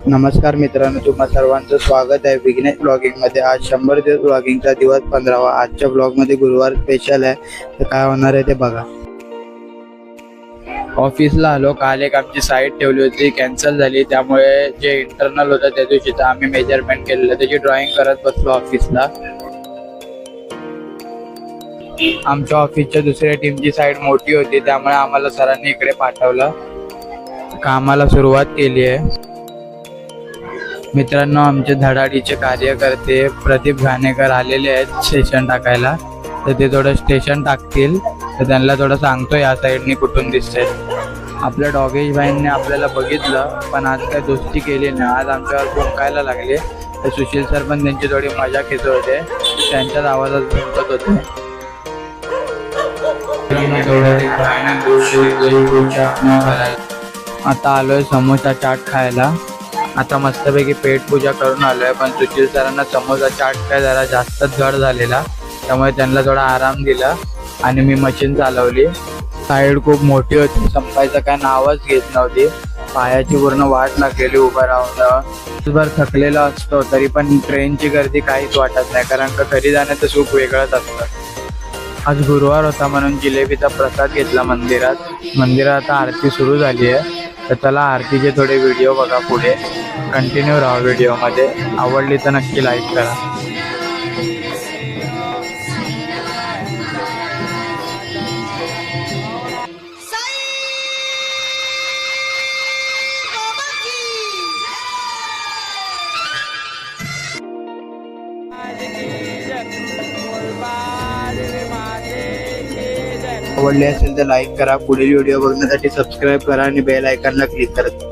नमस्कार मित्रांनो, तुम्हा सर्वांचं स्वागत आहे विघ्नेश ब्लॉगिंगमध्ये। आज 100 दिवस ब्लॉगिंगचा दिवस 15वा। आजच्या ब्लॉगमध्ये गुरुवार स्पेशल आहे, तर काय होणार आहे ते बघा। ऑफिसला आलो, काल एक आमची साईट ठेवली होती, कॅन्सल झाली, त्यामुळे जे इंटरनल होतं त्या दिवशी तर आम्ही मेजरमेंट केलेलं, त्याची ड्रॉइंग करत बसलो ऑफिसला। आमच्या ऑफिसच्या दुसऱ्या टीमची साईट मोठी होती, त्यामुळे आम्हाला सरांनी इकडे पाठवलं, कामाला सुरुवात केली आहे। मित्रांनो, आमचे धडाडीचे कार्यकर्ते प्रदीप घाणेकर आलेले आहेत स्टेशन टाकायला, तर ते थोडं स्टेशन टाकतील, तर त्यांना थोडं सांगतो या साईडनी कुठून दिसते। आपल्या डॉगेश भाईंनी आपल्याला बघितलं, पण आज काय दोस्ती केली नाही, आज आमच्यावर भुंकायला लागले। तर सुशील सर पण त्यांची थोडी मजा घेत होते, त्यांच्याच आवाजात भुंकत होते। आता आलोय समोसा चाट खायला। आता मस्तपैकी पेट पूजा करून आलोय, पण सुशील सरांना समोसा चाट काय जरा जास्तच जड झालेला, त्यामुळे त्यांना थोडा आराम दिला आणि मी मशीन चालवली। साईड खूप मोठी होती, संपायचं काय नावच घेत नव्हती, पायाची पूर्ण वाट लागलेली उभं राहून। दिवसभर थकलेला असतो तरी पण ट्रेनची गर्दी काहीच वाटत नाही, कारण का घरी जाण्याचं सुख वेगळंच असतं। आज गुरुवार होता म्हणून जिलेबीचा प्रसाद घेतला मंदिरात आता आरती सुरू झाली आहे, तर चला आरतीचे थोडे व्हिडिओ बघा, पुढे कंटिन्यू राहा व्हिडिओमध्ये। आवडली तर नक्की लाईक करा। आवडले असेल तर लाईक करा, पुढील व्हिडिओ बघण्यासाठी सबस्क्राईब करा आणि बेल आयकॉनला क्लिक करा।